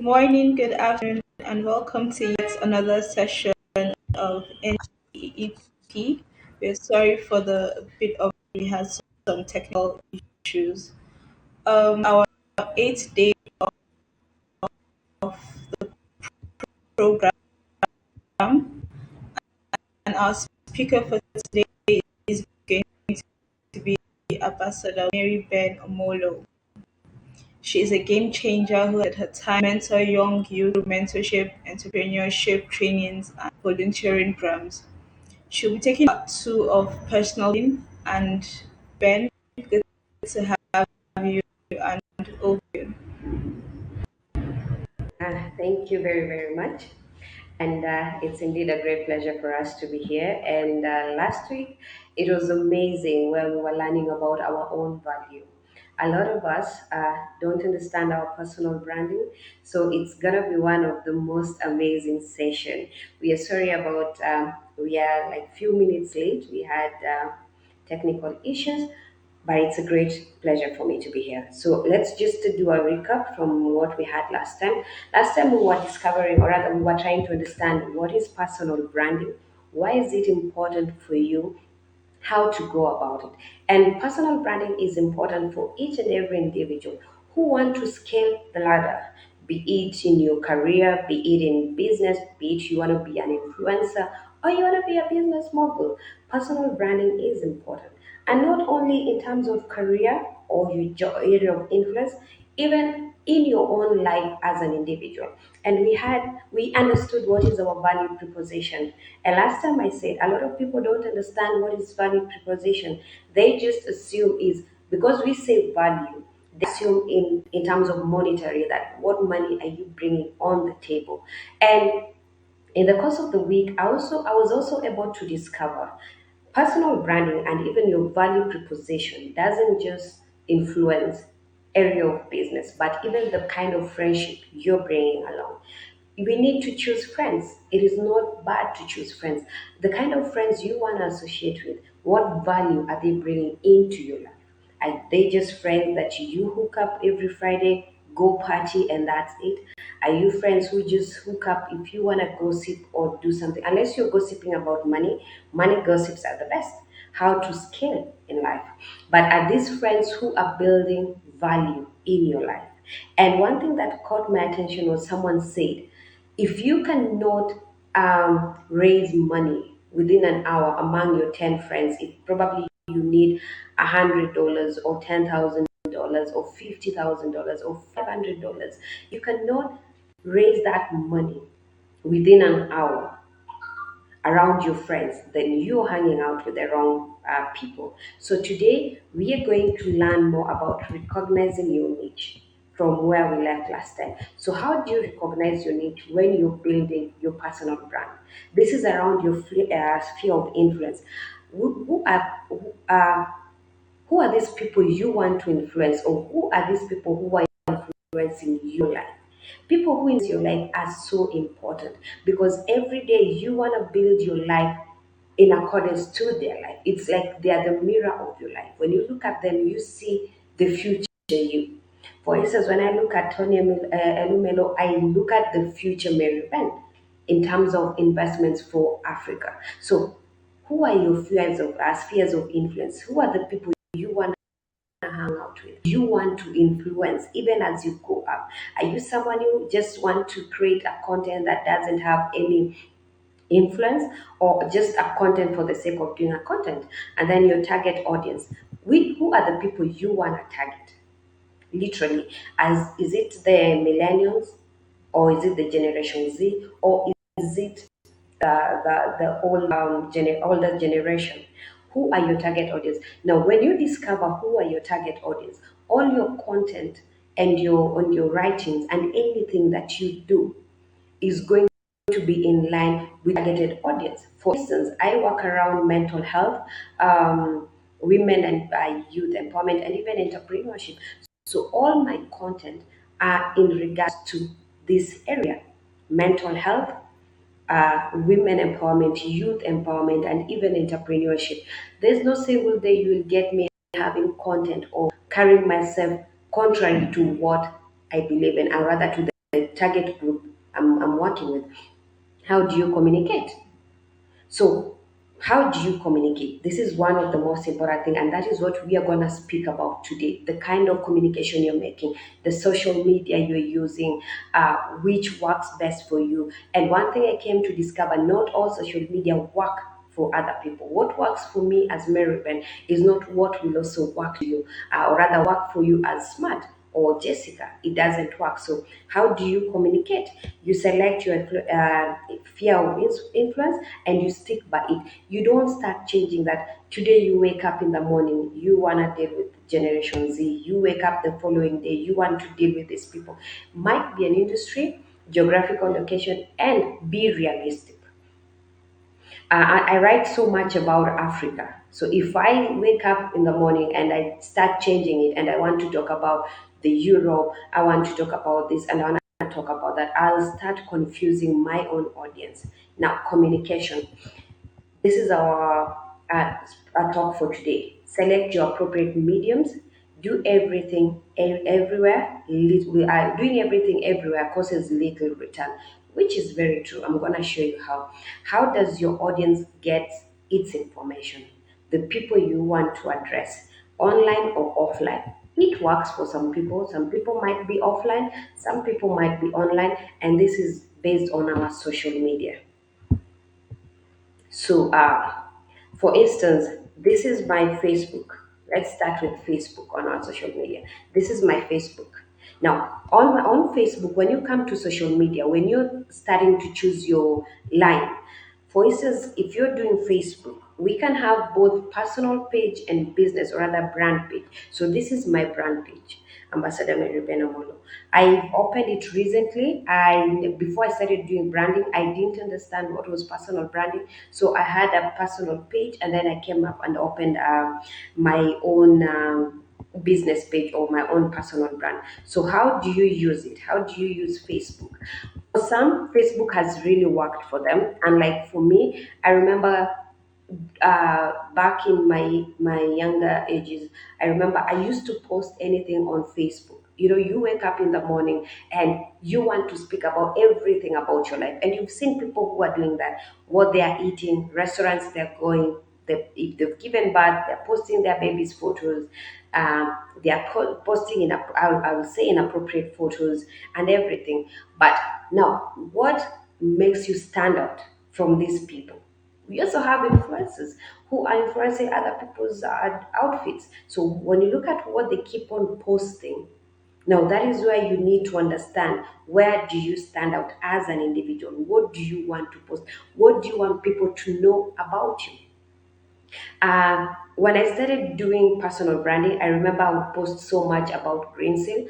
morning, good afternoon, and welcome to yet another session of NTEEP. We're sorry for the bit of we had some technical issues. Our eighth day of program, and our speaker for today is going to be Ambassador Mary Ben Omolo. She is a game changer who at her time mentor young youth through mentorship, entrepreneurship trainings, and volunteering programs. She'll be taking part two of personal branding. And Ben, good to have you and open. Thank you very, very much. And it's indeed a great pleasure for us to be here. And last week, it was amazing when we were learning about our own value. A lot of us don't understand our personal branding, so it's gonna be one of the most amazing session. We are sorry about we are like few minutes late. We had technical issues, but it's a great pleasure for me to be here. So let's just do a recap from what we had last time. Last time we were discovering, or rather, we were trying to understand what is personal branding, why is it important for you, how to go about it. And personal branding is important for each and every individual who want to scale the ladder, be it in your career, be it in business, be it you want to be an influencer or you want to be a business mogul. Personal branding is important. And not only in terms of career or your area of influence, even in your own life as an individual. And we understood what is our value proposition. And last time I said a lot of people don't understand what is value proposition. They just assume is because we say value, they assume in terms of monetary, that what money are you bringing on the table. And in the course of the week, I was also able to discover personal branding and even your value proposition doesn't just influence area of business, but even the kind of friendship you're bringing along. We need to choose friends. It is not bad to choose friends. The kind of friends you want to associate with, what value are they bringing into your life? Are they just friends that you hook up every Friday, go party, and that's it? Are you friends who just hook up if you want to gossip or do something? Unless you're gossiping about money, money gossips are the best. How to scale in life. But are these friends who are building value in your life? And one thing that caught my attention was someone said, if you cannot raise money within an hour among your 10 friends, it probably you need $100 or $10,000 or $50,000 or $500. You cannot raise that money within an hour around your friends, then you're hanging out with the wrong people. So today we are going to learn more about recognizing your niche from where we left last time. So how do you recognize your niche when you're building your personal brand? This is around your sphere of influence. Who are these people you want to influence, or who are these people who are influencing your life? People who in your life are so important because every day you want to build your life in accordance to their life. It's like they are the mirror of your life. When you look at them, you see the future you. For instance, when I look at Tony Elumelo, I look at the future Mary Ben in terms of investments for Africa. So, who are your spheres of influence? Who are the people you want to hang out with, you want to influence even as you go up? Are you someone who just want to create a content that doesn't have any influence, or just a content for the sake of doing a content? And then your target audience, who are the people you want to target? Literally, as is it the millennials, or is it the generation Z, or is it the older generation? Who are your target audience? Now, when you discover who are your target audience, all your content and your writings and anything that you do is going to be in line with targeted audience. For instance, I work around mental health, women and youth empowerment, and even entrepreneurship. So all my content are in regards to this area: mental health, women empowerment, youth empowerment, and even entrepreneurship. There's no single day you will get me having content or carrying myself contrary to what I believe in, and rather to the target group I'm working with. How do you communicate? So, how do you communicate? This is one of the most important thing, and that is what we are going to speak about today. The kind of communication you're making, the social media you're using, which works best for you. And one thing I came to discover: not all social media work for other people. What works for me as Meriben is not what will also work for you, or rather work for you as Smart or Jessica. It doesn't work. So, how do you communicate? You select your fear of influence and you stick by it. You don't start changing that. Today, you wake up in the morning, you want to deal with Generation Z. You wake up the following day, you want to deal with these people. Might be an industry, geographical location, and be realistic. I write so much about Africa. So if I wake up in the morning and I start changing it and I want to talk about the Europe, I want to talk about this and I want to talk about that, I'll start confusing my own audience. Now, communication. This is our talk for today. Select your appropriate mediums. Do everything everywhere. We are doing everything everywhere causes little return, which is very true. I'm gonna show you how. How does your audience get its information? The people you want to address, online or offline. It works for some people. Some people might be offline. Some people might be online, and this is based on our social media. So, for instance, this is my Facebook. Let's start with Facebook on our social media. This is my Facebook. Now, on Facebook, when you come to social media, when you're starting to choose your line, for instance, if you're doing Facebook, we can have both personal page and business or other brand page. So this is my brand page, Ambassador Mary Benamolo. I opened it recently. I Before I started doing branding, I didn't understand what was personal branding. So I had a personal page, and then I came up and opened my own. Business page or my own personal brand. So how do you use it? How do you use Facebook? For some, Facebook has really worked for them, and like for me, I remember back in my younger ages, I remember I used to post anything on Facebook. You know, you wake up in the morning and you want to speak about everything about your life, and you've seen people who are doing that, what they are eating, restaurants they're going, if they've given birth, they're posting their babies' photos. They are posting I will say inappropriate photos and everything. But now, what makes you stand out from these people? We also have influencers who are influencing other people's outfits. So when you look at what they keep on posting, now that is where you need to understand, where do you stand out as an individual? What do you want to post? What do you want people to know about you? When I started doing personal branding, I remember I would post so much about Green Seal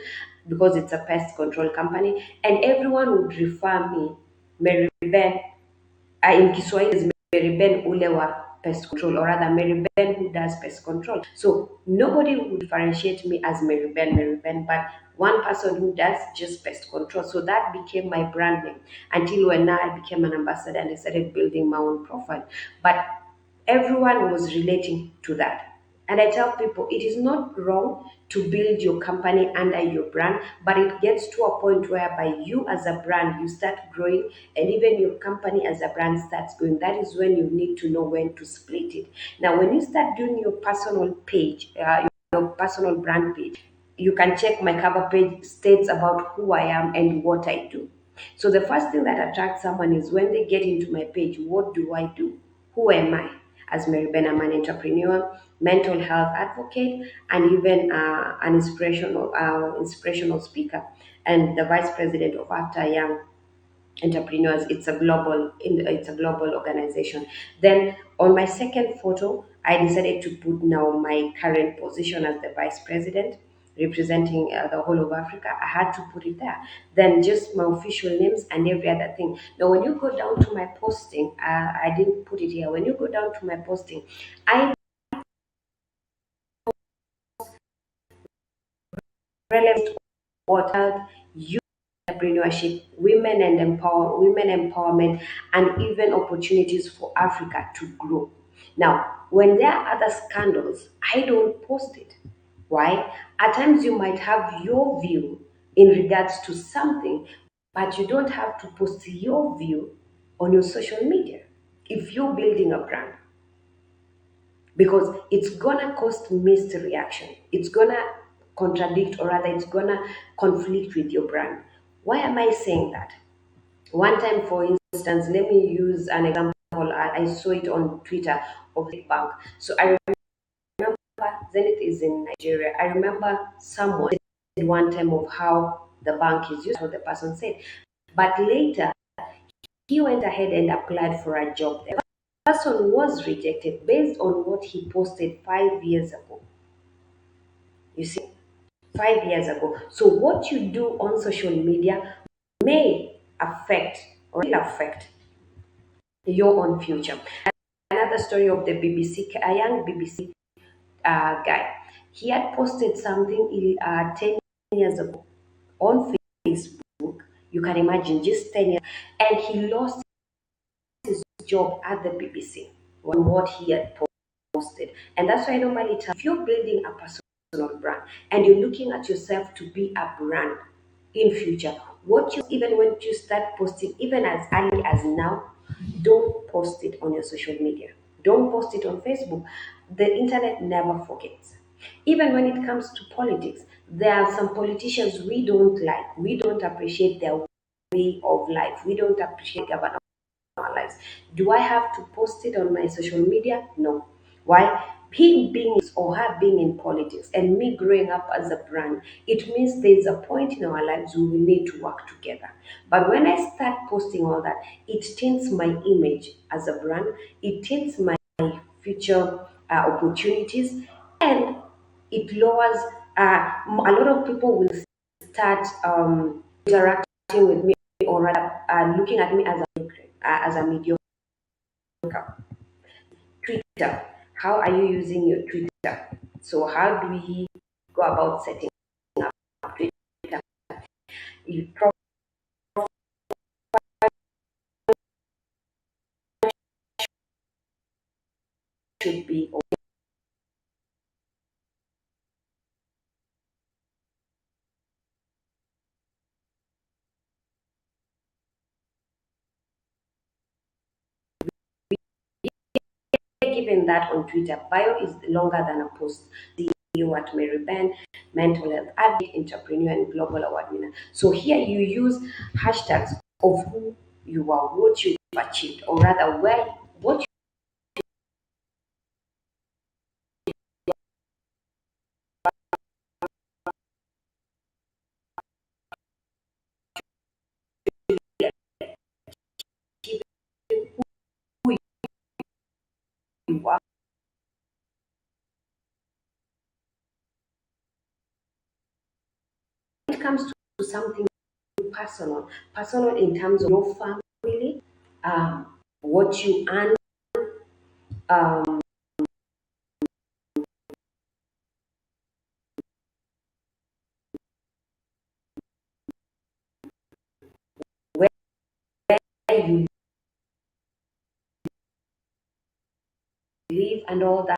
because it's a pest control company, and everyone would refer me, Mary Ben, in Kiswahili is Mary Ben Ulewa pest control, or rather Mary Ben who does pest control. So nobody would differentiate me as Mary Ben, but one person who does just pest control. So that became my brand name until when now I became an ambassador and I started building my own profile. But everyone was relating to that. And I tell people it is not wrong to build your company under your brand, but it gets to a point whereby you as a brand you start growing, and even your company as a brand starts growing. That is when you need to know when to split it. Now, when you start doing your personal page, your personal brand page, you can check my cover page states about who I am and what I do. So the first thing that attracts someone is when they get into my page, what do I do? Who am I? As Mary Ben, I'm an entrepreneur, mental health advocate, and even an inspirational speaker, and the vice president of After Young Entrepreneurs. It's a global organization. Then on my second photo, I decided to put now my current position as the vice president representing the whole of Africa. I had to put it there. Then just my official names and every other thing. Now, when you go down to my posting, I didn't put it here. When you go down to my posting, I relevant what health, youth entrepreneurship, women empowerment, and even opportunities for Africa to grow. Now, when there are other scandals, I don't post it. Why? At times you might have your view in regards to something, but you don't have to post your view on your social media if you're building a brand, because it's gonna cause mixed reaction. It's gonna contradict, or rather, it's gonna conflict with your brand. Why am I saying that? One time, for instance, let me use an example. I saw it on Twitter of the bank. So I remember Zenith is in Nigeria. I remember someone said one time of how the bank is used, what the person said. But later, he went ahead and applied for a job there. The person was rejected based on what he posted 5 years ago. You see, 5 years ago. So what you do on social media may affect or will affect your own future. Another story of the BBC, a young BBC guy. He had posted something 10 years ago on Facebook. You can imagine, just 10 years. And he lost his job at the BBC on what he had posted. And that's why I normally tell, if you're building a personal brand and you're looking at yourself to be a brand in future, what you, even when you start posting, even as early as now, don't post it on your social media. Don't post it on Facebook. The internet never forgets. Even when it comes to politics, there are some politicians we don't like. We don't appreciate their way of life. We don't appreciate government our lives. Do I have to post it on my social media? No. Why? Him being or her being in politics and me growing up as a brand, it means there's a point in our lives we will need to work together. But when I start posting all that, it taints my image as a brand, it taints my future opportunities, and it lowers, a lot of people will start interacting with me, or rather looking at me as a mediocre. Twitter. How are you using your Twitter? So how do we go about setting up Twitter? You probably should be given that on Twitter. Bio is longer than a post. You at Mary Ben, mental health advocate, entrepreneur, and global award winner. So here you use hashtags of who you are, what you've achieved, or rather where what you are. When it comes to something personal, personal in terms of your family, what you earn, um, where you live, and all that.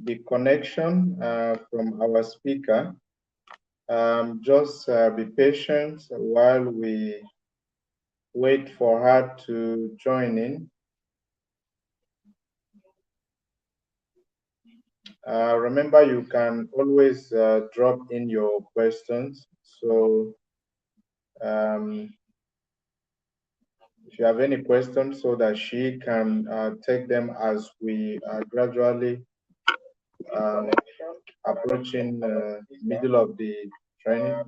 the connection from our speaker. Just be patient while we wait for her to join in. Remember, you can always drop in your questions. So um, if you have any questions, so that she can take them as we gradually um, approaching middle of the training.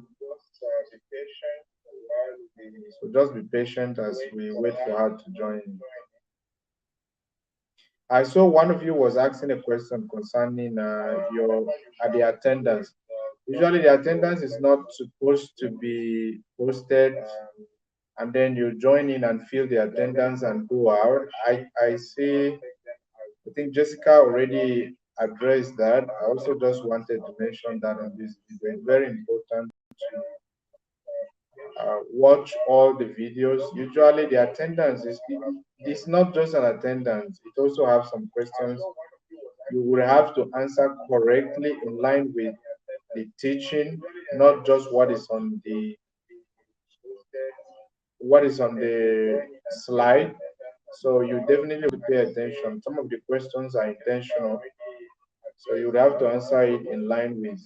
So just be patient as we wait for her to join. I saw one of you was asking a question concerning your the attendance. Usually the attendance is not supposed to be posted and then you join in and fill the attendance and go out. I see, I think Jessica already addressed that. I also just wanted to mention that on this video. It's very important to watch all the videos. Usually the attendance is it's not just an attendance. It also have some questions you will have to answer correctly in line with the teaching, not just what is on the slide. So you definitely would pay attention. Some of the questions are intentional, so you would have to answer it in line with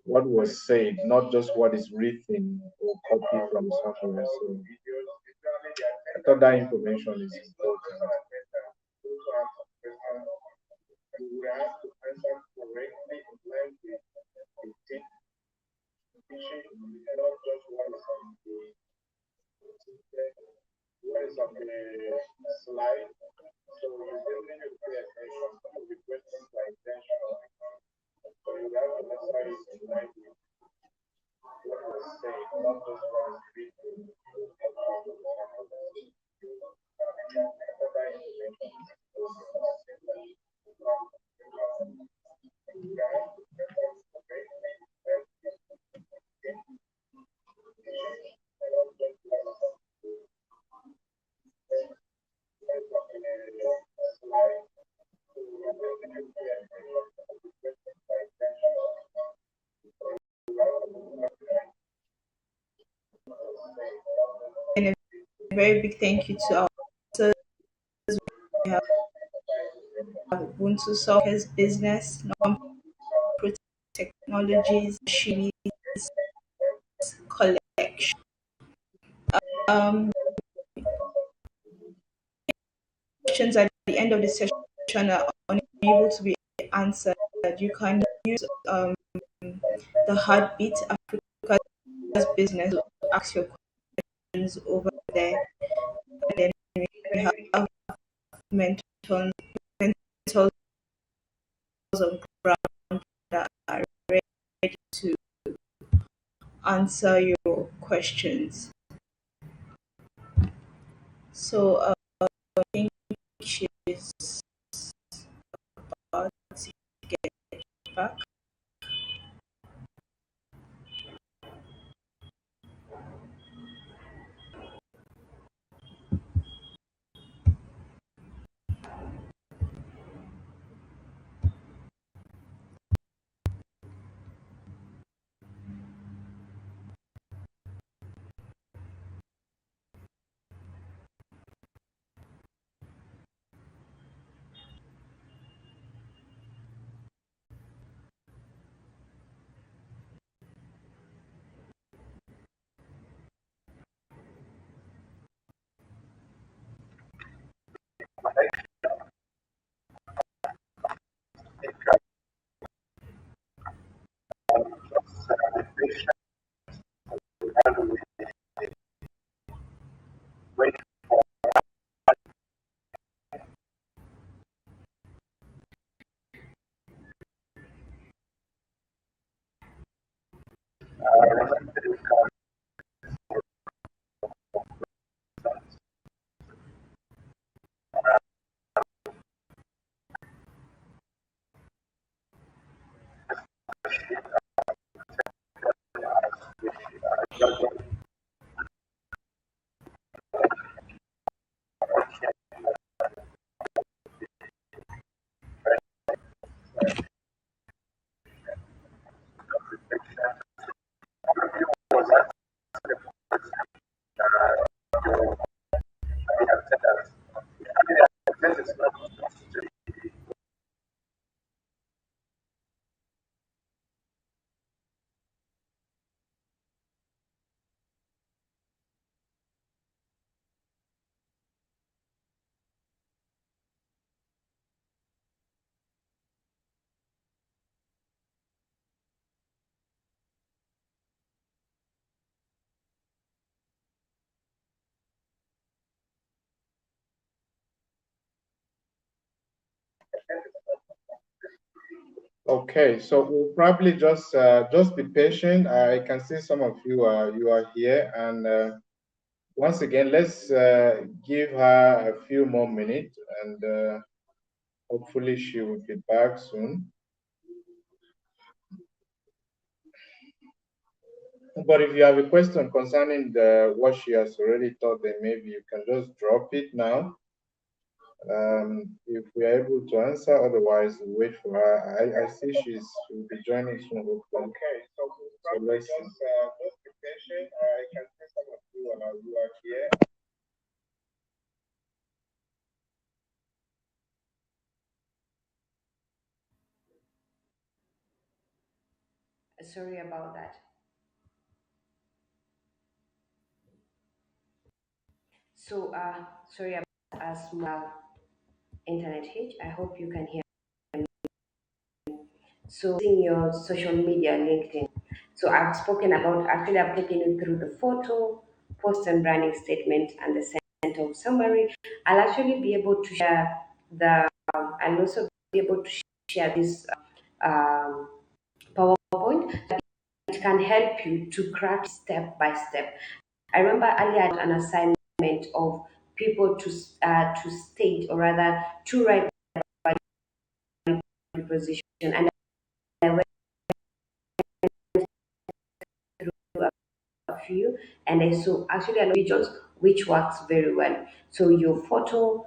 what was said, not just what is written or copied from somewhere. So I thought that information is important. You would have to answer correctly in line with the teaching, not just what is on the slide. So you definitely pay attention. Some of the questions are intentional. So you have to answer it in line with what was said, not just what is written. And a very big thank you to our sponsors. We have Ubuntu Software's business, non-pro technologies, Shili's collection. Um, Questions at the end of the session are unable to be answered. You can use the Heartbeat Africa's business to ask your questions over there. And then we have mentors, mentors on ground that are ready to answer your questions. So I think she's about to get back. Okay, so we'll probably just be patient. I can see some of you are here, and once again, let's give her a few more minutes, and hopefully she will be back soon. But if you have a question concerning what she has already taught, then maybe you can just drop it now. If we are able to answer, otherwise we'll wait for her. I see she'll be joining soon. Hopefully. Okay, so let's just be patient. I can see some of you are here. Sorry about that. Sorry about a small internet hitch. I hope you can hear. So, in your social media, LinkedIn. So, I've spoken about actually, I've taken you through the photo, post and branding statement, and the center of summary. I'll actually be able to share I'll also be able to share this um, PowerPoint that it can help you to craft step by step. I remember earlier I had an assignment of people to state or rather to write preposition, and I went through a few, and I saw actually a lot of regions which works very well. So your photo,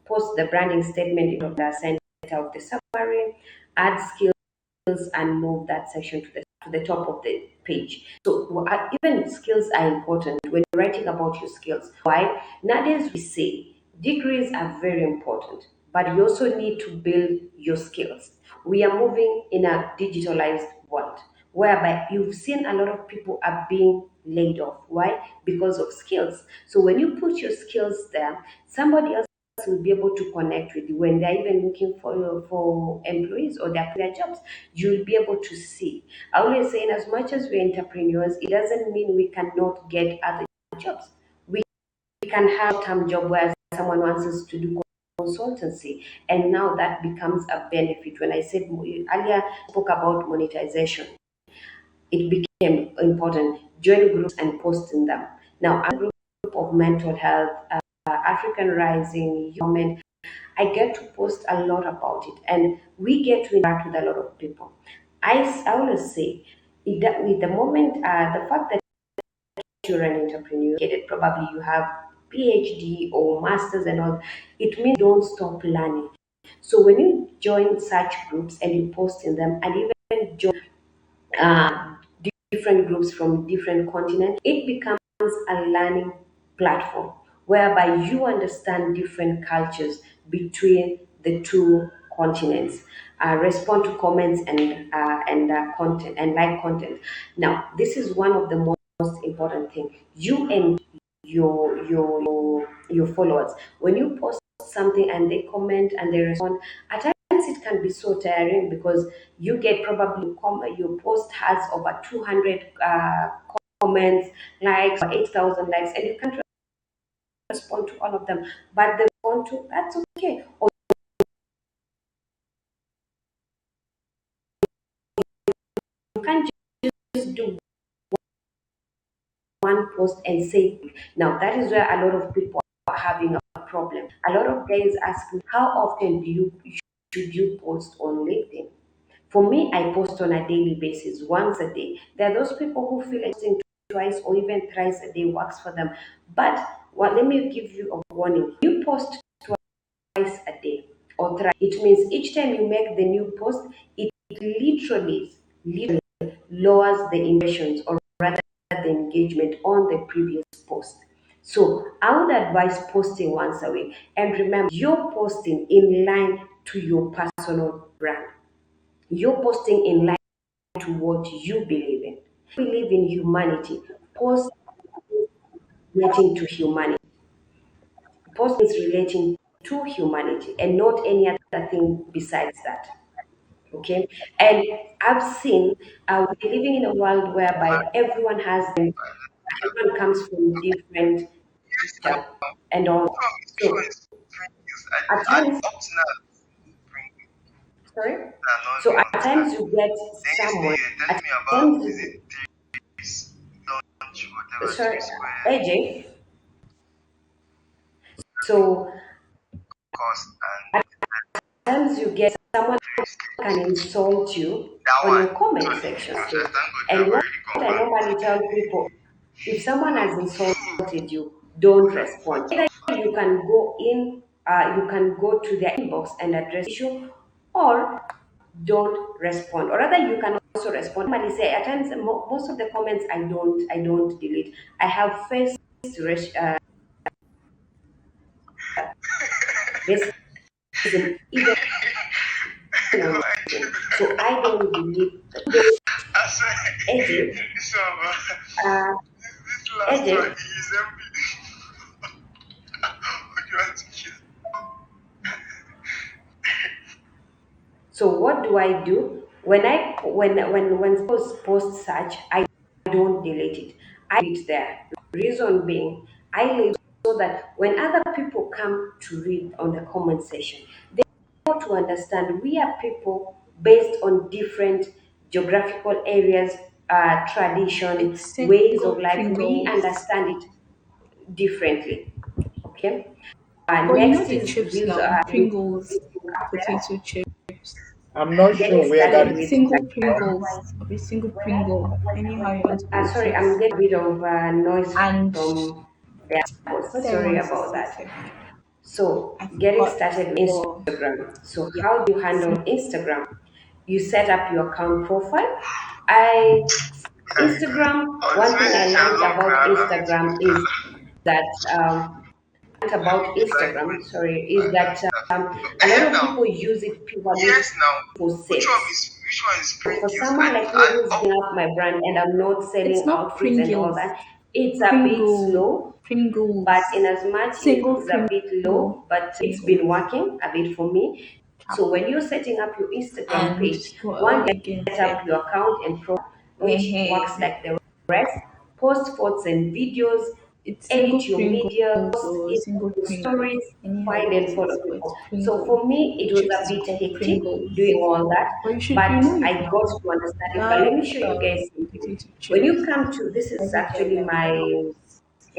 post the branding statement in the center of the summary, add skills and move that section to the top of the page. So even skills are important when you're writing about your skills. Why? Nowadays we say degrees are very important, but you also need to build your skills. We are moving in a digitalized world whereby you've seen a lot of people are being laid off. Why? Because of skills. So when you put your skills there, somebody else will be able to connect with you when they're even looking for employees or their jobs. You'll be able to see. I always say, in as much as we're entrepreneurs, it doesn't mean we cannot get other jobs. We can have term job where someone wants us to do consultancy, and now that becomes a benefit. When I said earlier, spoke about monetization, it became important. Join groups and post in them. Now, I'm a group of mental health, African Rising, Human. I get to post a lot about it, and we get to interact with a lot of people. I always say, with the moment, the fact that you're an entrepreneur, get it, probably you have PhD or masters and all, it means don't stop learning. So when you join such groups and you post in them, and even join uh, different groups from different continents, it becomes a learning platform whereby you understand different cultures between the two continents. Respond to comments and content and like content. Now, this is one of the most important thing. You and your followers. When you post something and they comment and they respond, at times it can be so tiring because you get probably your post has over 200 comments, likes, or 8,000 likes, and you can't respond to all of them. But the respond to that's okay. Or you can't just do one post and say now that is where a lot of people are having a problem. A lot of guys ask me how often do you should you post on LinkedIn? For me, I post on a daily basis, once a day. There are those people who feel like posting twice or even thrice a day works for them. But let me give you a warning. You post twice a day or thrice. It means each time you make the new post, it literally lowers the impressions or rather the engagement on the previous post. So I would advise posting once a week. And remember, you're posting in line to your personal brand. You're posting in line to what you believe in. Believe in humanity. Post relating to humanity. Post is relating to humanity and not any other thing besides that. Okay, and I've seen we're living in a world whereby everyone comes from different culture and all. So at times, Sorry. So at times you get someone. At times you, sorry, AJ. So times you get someone can insult you on your comment section. So, and what I normally tell people, if someone has insulted you, don't respond. Either you can go in, you can go to their inbox and address the issue, or don't respond. Or rather, you can also respond. Normally, say at times most of the comments I don't delete. I have faced racism even on LinkedIn. So I don't believe those AJ, uh, AJ. So what do I do when post such? I don't delete it. I leave it there. Reason being, I leave so that when other people come to read on the comment section, they want to understand we are people based on different geographical areas, tradition, It's ways of single life. We Pringles. understand it differently. Okay. But you know Next the is chips views. now, Pringles Facebook potato Africa. chips. I'm not sure Getting where started that Like is. with single Pringles, or a single Pringle, anyhow you want to put sorry, it. I'm getting a bit of noise And from the house. what I Sorry want to about say, that. sef, So, I getting forgot. started with But Instagram. So, how do you handle single Instagram? You set up your account profile. I Instagram. One thing I learned about Instagram is that about Instagram. Sorry, is that a lot of people use it purely for sales. For someone like me who's building up my brand and I'm not it's selling not outfits and all Pringles, that, it's a bit Pringle, slow. But Pringles, in as much single it's a bit Pringle, low, but it's been Pringles. working a bit for me. So when you're setting up your Instagram And page, what one, else again, set sef? up your account and profile, which works Eh, like the rest. Post photos and videos, it's single edit your Pringles media, post or it single on Pringle, stories, anyhow you find put and it, follow but it's people. So Pringle. for me, The it was chips a is bit called hectic Pringles. doing all that, But you but know it I got now. to understand it. But let me That show you guys something. potato When you chips, come to this is everybody actually my knows.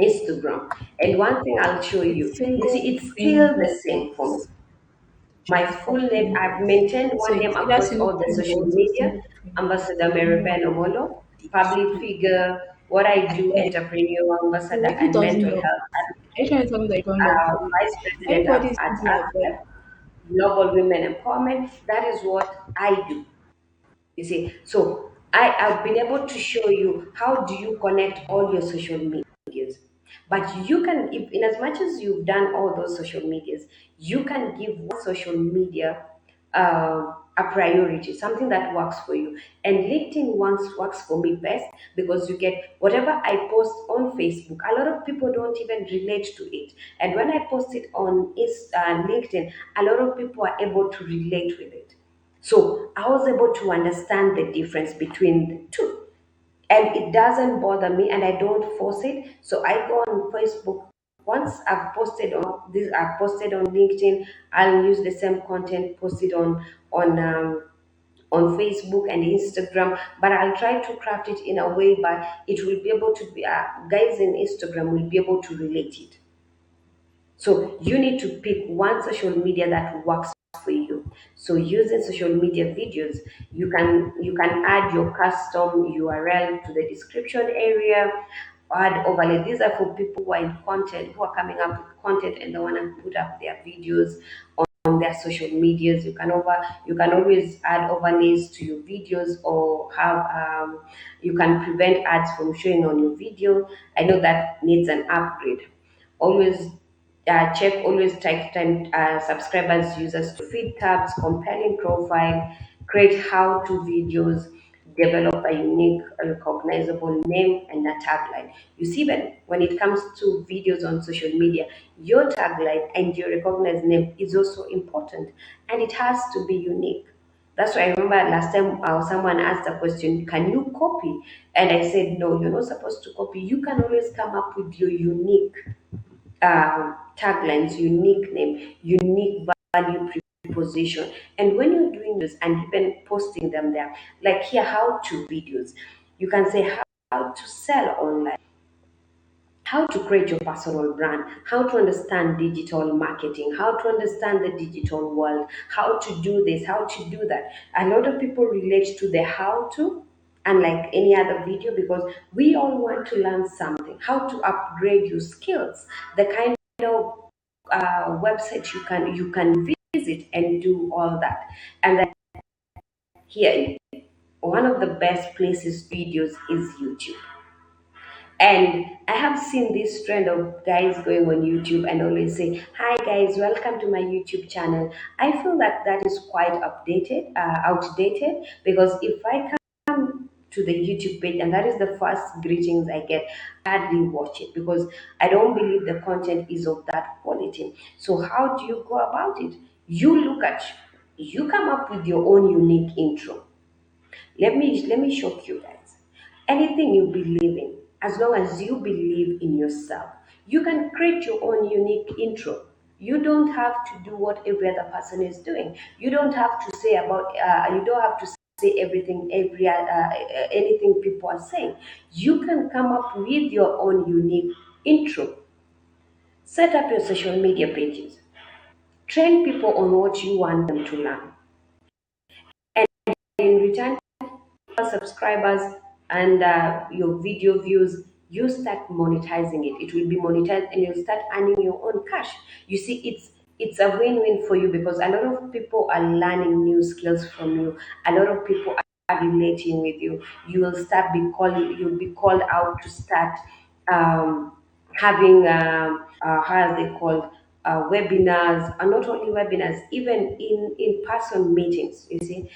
Instagram, and one thing I'll show It's you single see, it's still the same for me. Pringles. My Chips is full called name, I've Pringles. maintained So one name it's either across single all the social Pringles or media. single Pringles. Ambassador Mary Anyhow Ben you want Omolo, to put public it. figure, what I do, Eh, entrepreneur, ambassador, who and doesn't mental know? health Are you advocate, trying to tell me that you don't know? vice president Everybody is at like that. ASDEP, Global Women Empowerment. That is what I do. You see, so have been able to show you how do you connect all your social medias. But you can, if, in as much as you've done all those social medias, you can give one social media a priority, something that works for you. And LinkedIn once works for me best because you get whatever I post on Facebook. A lot of people don't even relate to it, and when I post it on LinkedIn, a lot of people are able to relate with it. So I was able to understand the difference between the two. And it doesn't bother me and I don't force it. So I go on Facebook. Once I've posted on this, I've posted on LinkedIn, I'll use the same content, post it on Facebook and Instagram, but I'll try to craft it in a way but it will be able to be guys in Instagram will be able to relate it. So you need to pick one social media that works for you. So using social media videos, you can add your custom URL to the description area, add overlay. These are for people who are in content, who are coming up with content and they want to put up their videos on their social medias. You can always add overlays to your videos or have you can prevent ads from showing on your video. I know that needs an upgrade. Always check always take time subscribers users to feed tabs, compelling profile, create how-to videos, develop a unique recognizable name and a tagline. You see, when it comes to videos on social media, your tagline and your recognized name is also important, and it has to be unique. That's why I remember last time someone asked a question, can you copy? And I said, no, you're not supposed to copy. You can always come up with your unique taglines, unique name, unique value position. And when you're doing this and even posting them there, like here, how to videos, you can say how to sell online, how to create your personal brand, how to understand digital marketing, how to understand the digital world, how to do this, how to do that. A lot of people relate to the how to, unlike any other video, because we all want to learn something, how to upgrade your skills, the kind of website you can visit and do all that. And then here, one of the best places videos is YouTube. And I have seen this trend of guys going on YouTube and always say, "Hi guys, welcome to my YouTube channel." I feel that that is quite outdated, because if I come to the YouTube page and that is the first greetings I get, I hardly watch it because I don't believe the content is of that quality. So how do you go about it? You come up with your own unique intro. Let me shock you guys. Anything you believe in, as long as you believe in yourself, you can create your own unique intro. You don't have to do what every other person is doing. You don't have to say about. You don't have to say everything, anything people are saying. You can come up with your own unique intro. Set up your social media pages. Train people on what you want them to learn. And in return, subscribers and your video views, you start monetizing it. It will be monetized and you'll start earning your own cash. You see, it's a win-win for you, because a lot of people are learning new skills from you. A lot of people are relating with you. You'll be called out to start having how are they called, webinars, and not only webinars, even in person meetings. You see,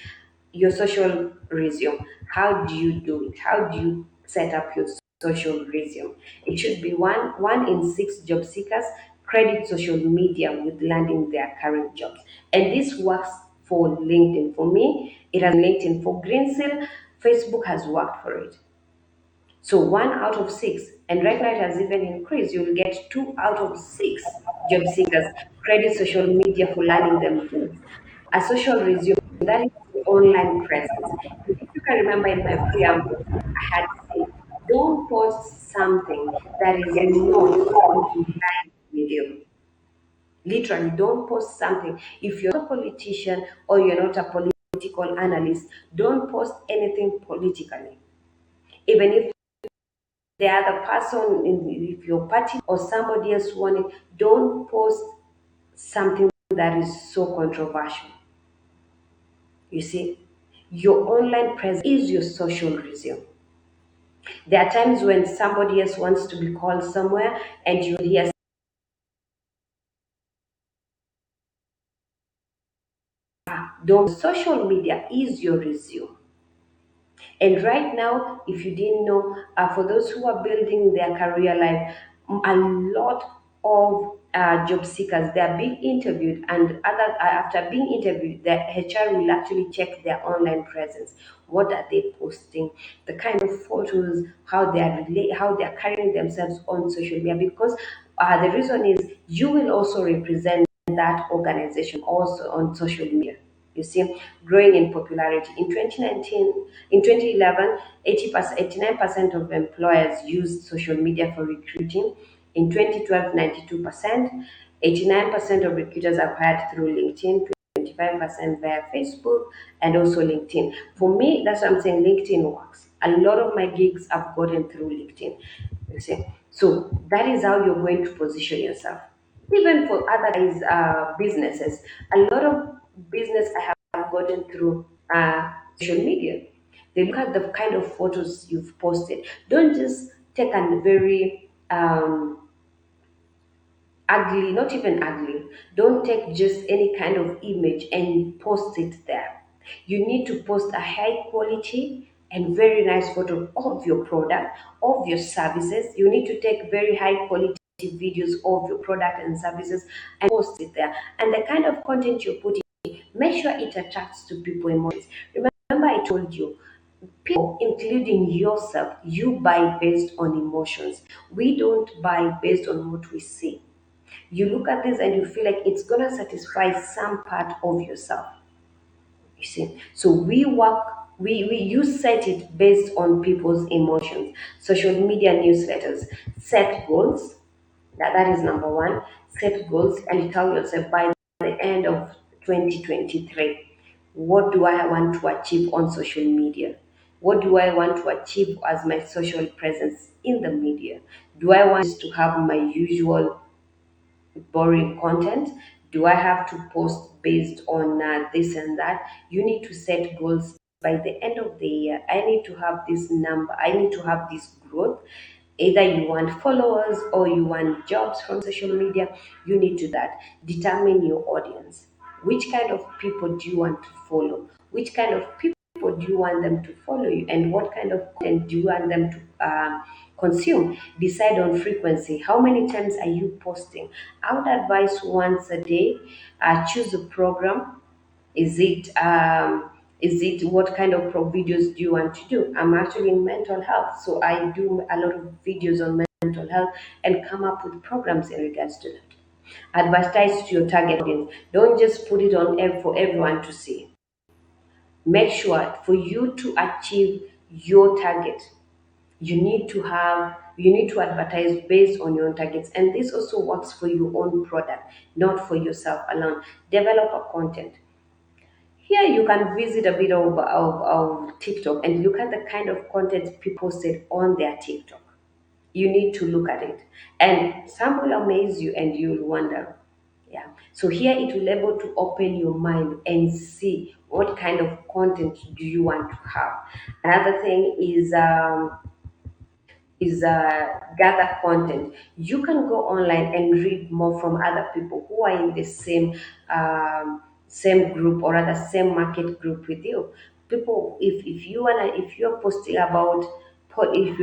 your social resume. How do you do it? How do you set up your social resume? It should be one in six job seekers credit social media with landing their current jobs. And this works for LinkedIn. For me, it has LinkedIn. For Greensill, Facebook has worked for it. So one out of six, and right now it has even increased. You'll get two out of six job seekers credit social media for learning them tools. A social resume, that is the online presence. If you can remember in my preamble, I had said, don't post something that is not in line with you. Literally, don't post something. If you're not a politician or you're not a political analyst, don't post anything politically. Even if the other person, if your party or somebody else want it, don't post something that is so controversial. You see, your online presence is your social resume. There are times when somebody else wants to be called somewhere and you hear, don't. Social media is your resume. And right now, if you didn't know, for those who are building their career life, a lot of job seekers, they are being interviewed, and after being interviewed, the HR will actually check their online presence. What are they posting? The kind of photos, how they are carrying themselves on social media. Because the reason is you will also represent that organization also on social media. You see, growing in popularity. In 2019, in 2011, 80%, 89% of employers used social media for recruiting. In 2012, 92%, 89% of recruiters are hired through LinkedIn, 25% via Facebook, and also LinkedIn. For me, that's what I'm saying, LinkedIn works. A lot of my gigs I've gotten through LinkedIn. You see, so that is how you're going to position yourself. Even for other guys, businesses, a lot of business I have gotten through social media. They look at the kind of photos you've posted. Don't just take a very ugly, not even ugly. Don't take just any kind of image and post it there. You need to post a high quality and very nice photo of your product, of your services. You need to take very high quality videos of your product and services and post it there. And the kind of content you're putting, make sure it attracts to people emotions. Remember, I told you, people, including yourself, you buy based on emotions. We don't buy based on what we see. You look at this and you feel like it's gonna satisfy some part of yourself. You see, so we work, we you set it based on people's emotions. Social media newsletters, set goals. That is number one. Set goals and tell yourself by the end of 2023, what do I want to achieve on social media? What do I want to achieve as my social presence in the media? Do I want to have my usual boring content? Do I have to post based on this and that? You need to set goals by the end of the year. I need to have this number, I need to have this growth. Either you want followers or you want jobs from social media, you need to that. Determine your audience. Which kind of people do you want to follow? Which kind of people do you want them to follow you, and what kind of content do you want them to consume? Decide on frequency. How many times are you posting? I would advise once a day. Choose a program. Is it what kind of videos do you want to do? I'm actually in mental health, so I do a lot of videos on mental health and come up with programs in regards to that. Advertise to your target audience. Don't just put it on for everyone to see. Make sure for you to achieve your target, you need to advertise based on your own targets, and this also works for your own product, not for yourself alone. Develop a content. Here you can visit a bit of TikTok and look at the kind of content people posted on their TikTok. You need to look at it, and some will amaze you and you'll wonder. Yeah, so here it will able to open your mind and see what kind of content do you want to have. Another thing is gather content. You can go online and read more from other people who are in the same group, or rather same market group with you. People, if you're posting about if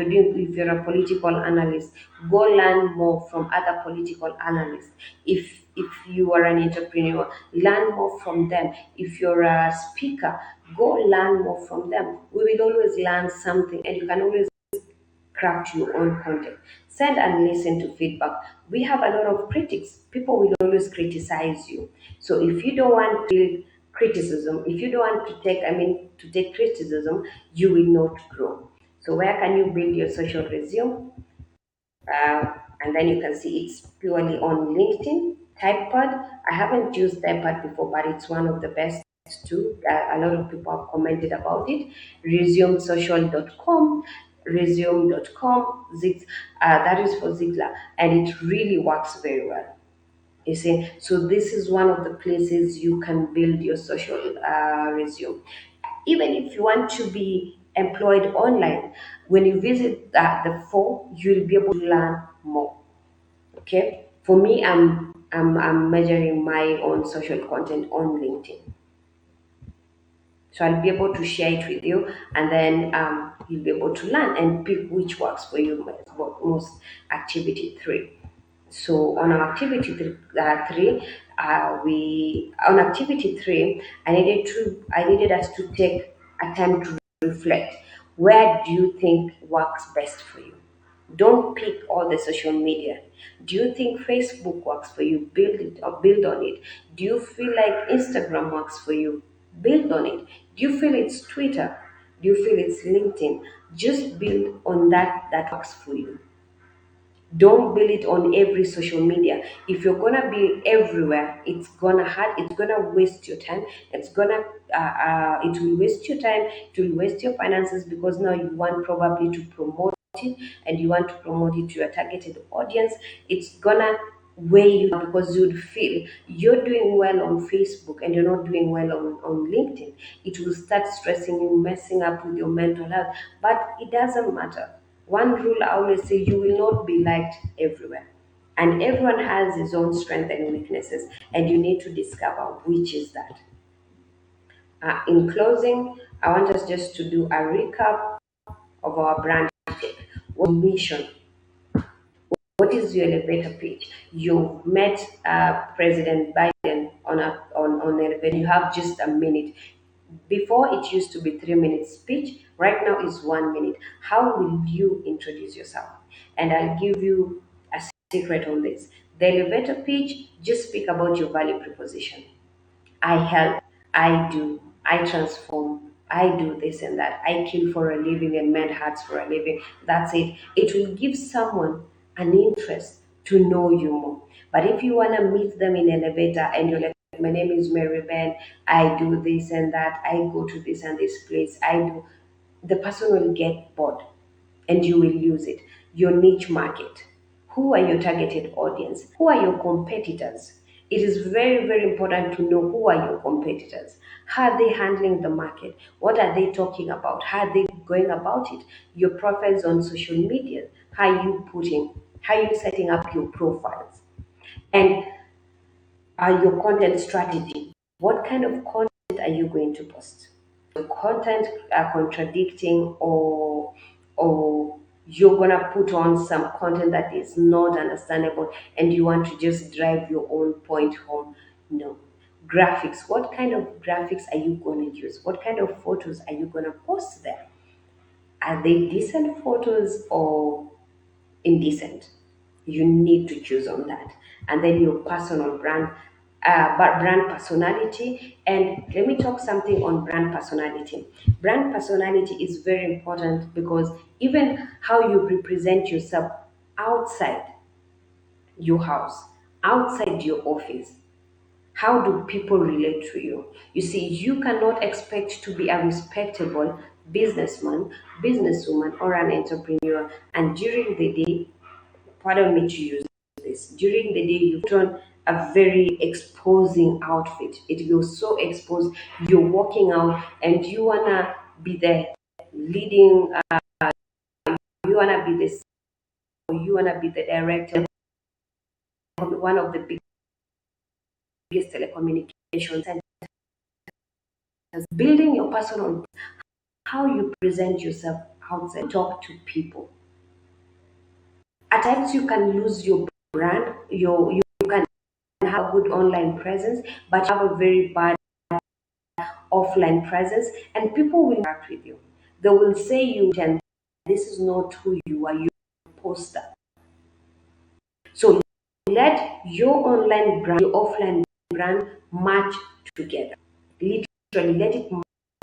you're a political analyst, go learn more from other political analysts. If you are an entrepreneur, learn more from them. If you're a speaker, go learn more from them. We will always learn something, and you can always craft your own content. Send and listen to feedback. We have a lot of critics. People will always criticize you. So if you don't want to criticism, if you don't want to take criticism, you will not grow. So where can you build your social resume? And then you can see it's purely on LinkedIn. Typepad, I haven't used Typepad before, but it's one of the best too. A lot of people have commented about it. Resumesocial.com, resume.com, that is for Ziegler, and it really works very well. You see, so this is one of the places you can build your social resume. Even if you want to be employed online, when you visit the four, you'll be able to learn more. Okay, for me, I'm measuring my own social content on LinkedIn, so I'll be able to share it with you, and then you'll be able to learn and pick which works for you most. Activity three. So on our activity three, we on activity three, I needed us to take a time to reflect. Where do you think works best for you? Don't pick all the social media. Do you think Facebook works for you? Build it or build on it. Do you feel like Instagram works for you? Build on it. Do you feel it's Twitter? Do you feel it's LinkedIn? Just build on that works for you. Don't build it on every social media. If you're gonna be everywhere, it's gonna waste your time. It will waste your time, it will waste your finances, because now you want probably to promote it, and you want to promote it to your targeted audience. It's gonna weigh you down, because you'd feel you're doing well on Facebook and you're not doing well on LinkedIn. It will start stressing you, messing up with your mental health. But it doesn't matter. One rule I always say: you will not be liked everywhere. And everyone has his own strengths and weaknesses, and you need to discover which is that. In closing, I want us just to do a recap of our brand check. What mission? What is your elevator pitch? You've met President Biden on elevator. You have just a minute. Before it used to be 3 minutes speech. Right now is 1 minute. How will you introduce yourself? And I'll give you a secret on this. The elevator pitch, just speak about your value proposition. I help, I do, I transform, I do this and that. I kill for a living and mend hearts for a living. That's it. It will give someone an interest to know you more. But if you want to meet them in elevator and you're like, my name is Mary Ben, I do this and that, I go to this and this place, I do, the person will get bored and you will lose it. Your niche market. Who are your targeted audience? Who are your competitors? It is very, very important to know who are your competitors. How are they handling the market? What are they talking about? How are they going about it? Your profiles on social media. How are you putting? How are you setting up your profiles? And are your content strategy? What kind of content are you going to post? The content are contradicting, or you're gonna put on some content that is not understandable and you want to just drive your own point home. No. Graphics, what kind of graphics are you going to use? What kind of photos are you going to post there? Are they decent photos or indecent? You need to choose on that. And then your personal brand, but brand personality. And let me talk something on brand personality. Brand personality is very important because even how you represent yourself outside your house, outside your office, how do people relate to you? You see, you cannot expect to be a respectable businessman, businesswoman, or an entrepreneur, and during the day, pardon me to use this, during the day you put on a very exposing outfit. It feels so exposed. You're walking out and you wanna be the leading, you wanna be this, you wanna be the director of one of the biggest telecommunications centers. Building your personal, how you present yourself outside, talk to people. At times you can lose your brand, you can have a good online presence, but you have a very bad offline presence, and people will interact with you. They will say you and this is not who you are, you poster. So let your online brand, your offline brand match together. Literally let it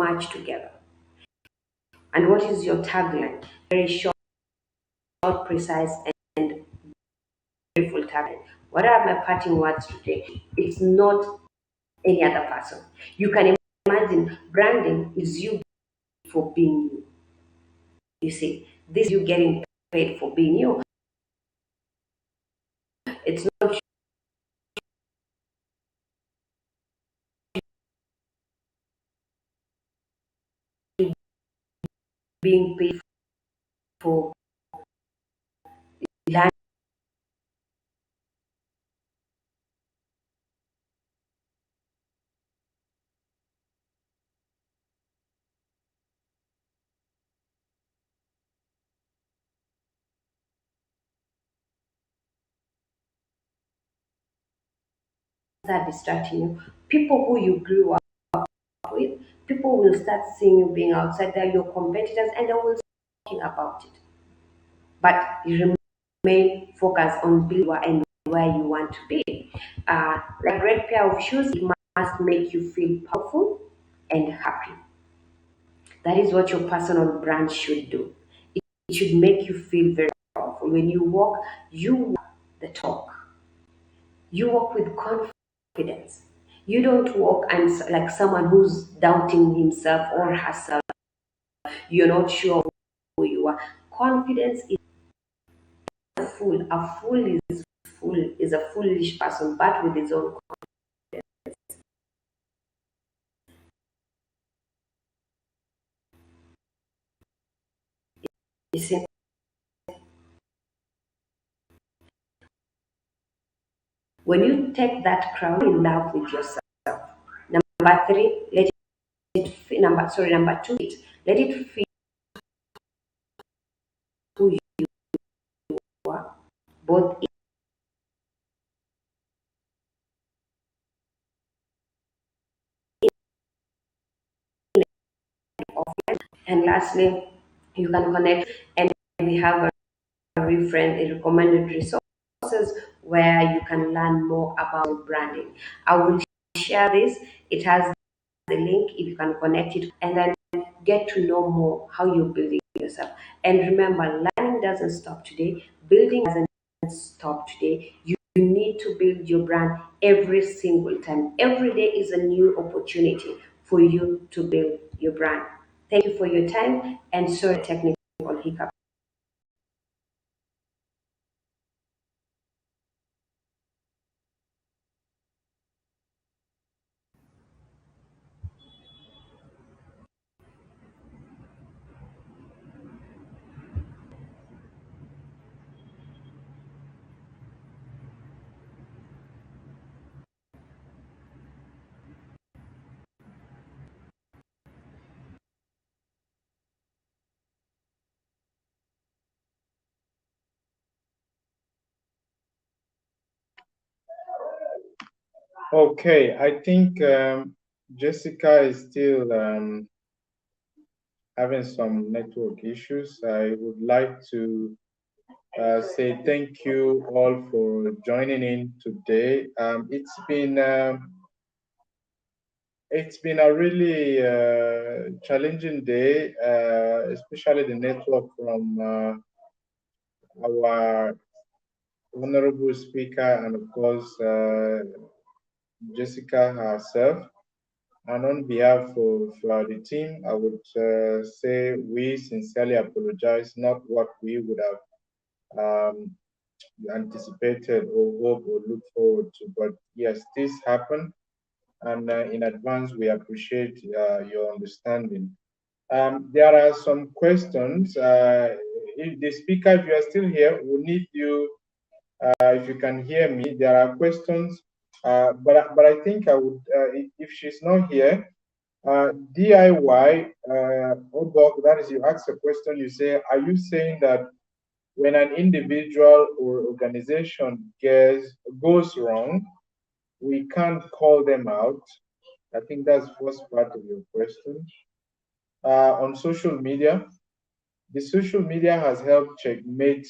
match together. And what is your tagline? Very short, precise, and beautiful tagline. What are my parting words today? It's not any other person. You can imagine branding is you for being you. You see, this you getting paid for being you. It's not being paid for land. That distracting you. People who you grew up with, people will start seeing you being outside. They're your competitors and they will start talking about it. But you remain focused on being and where you want to be. Like a great pair of shoes, it must make you feel powerful and happy. That is what your personal brand should do. It should make you feel very powerful. When you walk the talk. You walk with confidence. You don't walk and like someone who's doubting himself or herself. You're not sure who you are. Confidence is a fool. A fool is a foolish person, but with his own. You see, when you take that crown, in love with yourself. Number three, let it number two, let it feel who you are, both and lastly, you can connect and we have a recommended resources where you can learn more about branding. I will share this. It has the link if you can connect it and then get to know more how you're building yourself. And remember, learning doesn't stop today, building doesn't stop today. You need to build your brand every single time. Every day is a new opportunity for you to build your brand. Thank you for your time and sorry technical hiccup. Okay, I think Jessica is still having some network issues. I would like to say thank you all for joining in today. It's been a really challenging day, especially the network from our honorable speaker and of course Jessica herself. And on behalf of the team, I would say we sincerely apologize, not what we would have anticipated or hope or look forward to. But yes, this happened. And in advance, we appreciate your understanding. There are some questions. If the speaker, if you are still here, we need you, if you can hear me. There are questions, but I think I would, if she's not here, DIY, Obok, that is, you ask a question, you say, are you saying that when an individual or organization goes wrong, we can't call them out? I think that's first part of your question. On social media, the social media has helped checkmate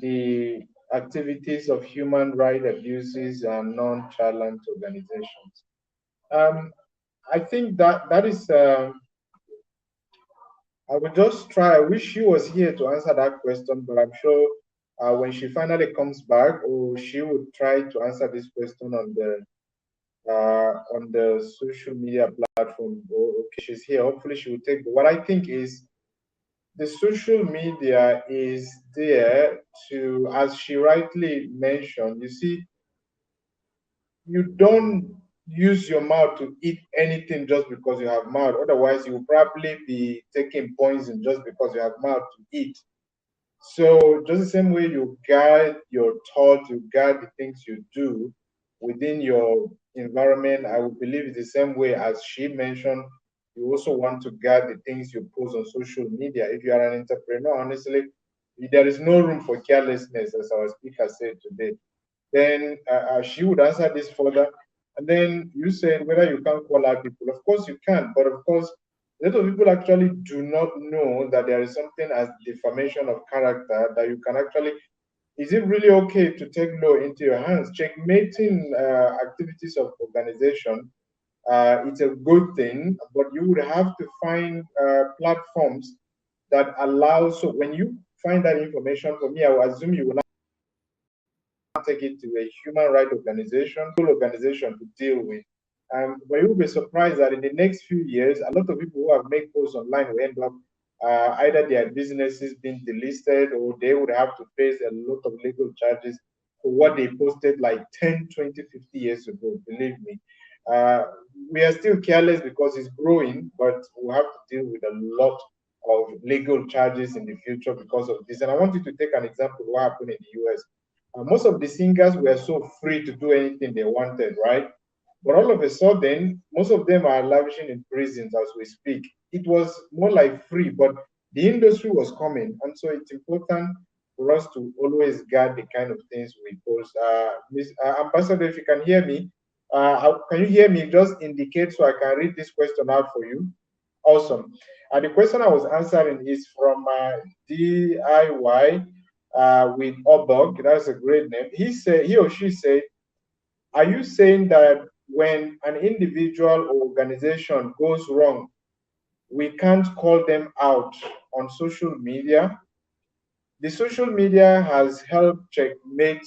the activities of human rights abuses and non-challenge organizations. I think that is I will just try. I wish she was here to answer that question, but I'm sure when she finally comes back, or she would try to answer this question on the social media platform. Okay, she's here. Hopefully, she will take. What I think is the social media is there to, as she rightly mentioned. You see, you don't use your mouth to eat anything just because you have mouth. Otherwise, you will probably be taking poison just because you have mouth to eat. So just the same way you guide your thoughts, you guide the things you do within your environment, I would believe it's the same way as she mentioned. You also want to guide the things you post on social media. If you are an entrepreneur, honestly, there is no room for carelessness, as our speaker said today. Then she would answer this further. And then you said whether you can call out people. Of course you can, but of course, a lot of people actually do not know that there is something as defamation of character that you can actually. Is it really okay to take law into your hands? Checkmating activities of organization, it's a good thing, but you would have to find platforms that allow. So when you find that information, for me, I will assume you will take it to a human rights organization to deal with. But you'll be surprised that in the next few years, a lot of people who have made posts online will end up either their businesses being delisted or they would have to face a lot of legal charges for what they posted like 10, 20, 50 years ago. Believe me. Uh, we are still careless because it's growing, but we have to deal with a lot of legal charges in the future because of this. And I want you to take an example of what happened in the US. Most of the singers were so free to do anything they wanted, right? But all of a sudden, most of them are lavishing in prisons as we speak. It was more like free, but the industry was coming. And so it's important for us to always guard the kind of things we post. Ms. Ambassador, if you can hear me, can you hear me? Just indicate so I can read this question out for you. Awesome. The question I was answering is from DIY. with Obok. That's a great name. He or she said, "Are you saying that when an individual or organization goes wrong, we can't call them out on social media? The social media has helped checkmate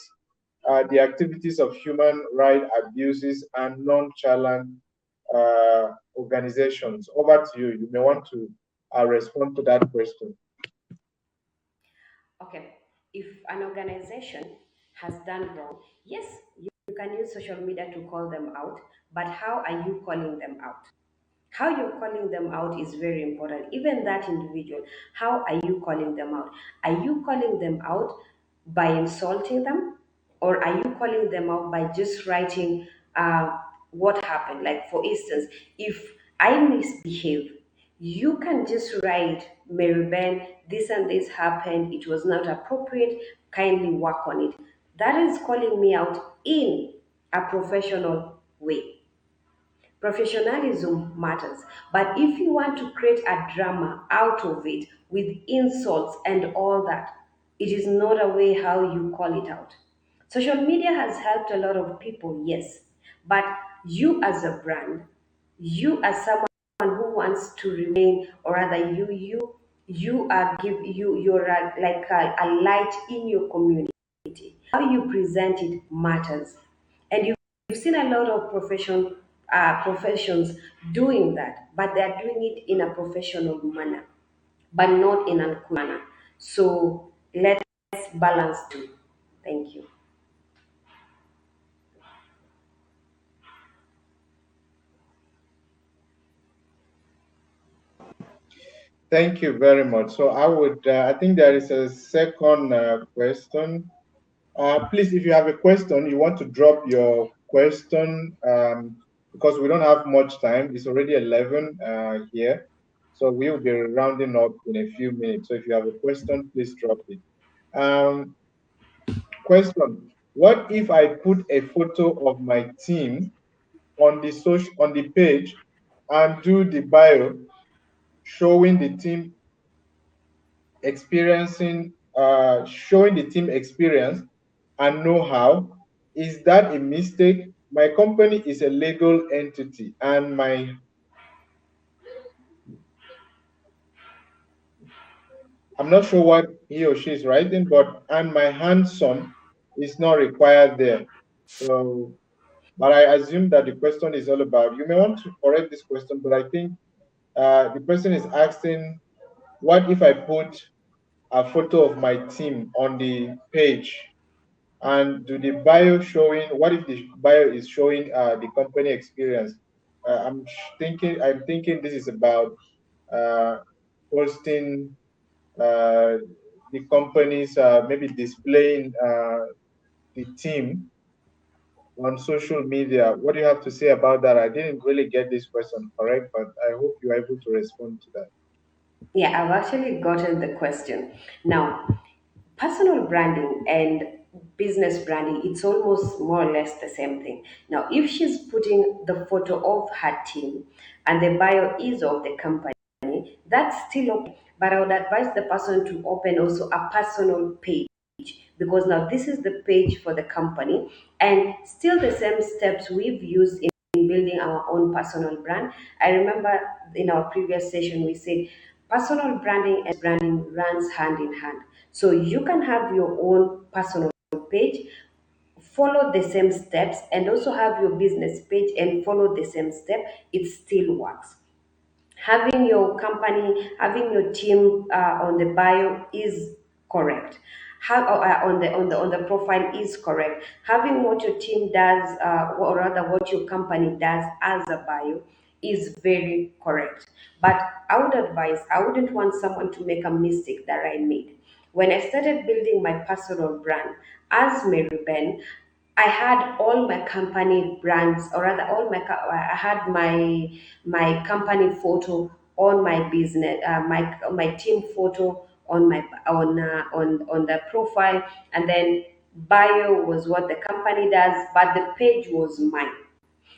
the activities of human rights abuses and nonchalant organizations." Over to you. You may want to respond to that question. Okay, if an organization has done wrong, yes, you can use social media to call them out, but how are you calling them out? How you're calling them out is very important. Even that individual, how are you calling them out? Are you calling them out by insulting them, or are you calling them out by just writing what happened? Like, for instance, if I misbehave, you can just write, Mary Ben, this and this happened, it was not appropriate, kindly work on it. That is calling me out in a professional way. Professionalism matters. But if you want to create a drama out of it with insults and all that, it is not a way how you call it out. Social media has helped a lot of people, yes. But you as a brand, you as someone who wants to remain, or rather you are you're like a light in your community. How you present it matters. And you've seen a lot of professions doing that, but they are doing it in a professional manner, but not in a cool manner. So let's balance too. Thank you. Thank you very much. So I think there is a second question. Please, if you have a question, you want to drop your question because we don't have much time. It's already 11 here. So we will be rounding up in a few minutes. So if you have a question, please drop it. Um, Question: what if I put a photo of my team on the page and do the bio showing the team showing the team experience and know-how? Is that a mistake? My company is a legal entity, and I'm not sure what he or she is writing, but and my handsome is not required there. So, but I assume that the question is all about. You may want to correct this question, but I think the person is asking, what if I put a photo of my team on the page and do the bio showing, what if the bio is showing the company experience? I'm thinking this is about uh, posting the companies, maybe displaying the team on social media. What do you have to say about that? I didn't really get this question correct, but I hope you're able to respond to that. Yeah, I've actually gotten the question. Now, personal branding and business branding, it's almost more or less the same thing. Now, if she's putting the photo of her team and the bio is of the company, that's still okay. But I would advise the person to open also a personal page, because now this is the page for the company, and still the same steps we've used in building our own personal brand. I remember in our previous session we said personal branding and branding runs hand in hand. So you can have your own personal page, follow the same steps, and also have your business page and follow the same step. It still works. Having your company, having your team on the bio is correct. Have on the profile is correct. Having what your team does, or rather what your company does as a bio, is very correct. But I would advise, I wouldn't want someone to make a mistake that I made. When I started building my personal brand as Mary Ben, I had all my company brands, or rather, I had my company photo on my business, my team photo on on the profile, and then bio was what the company does, but the page was mine.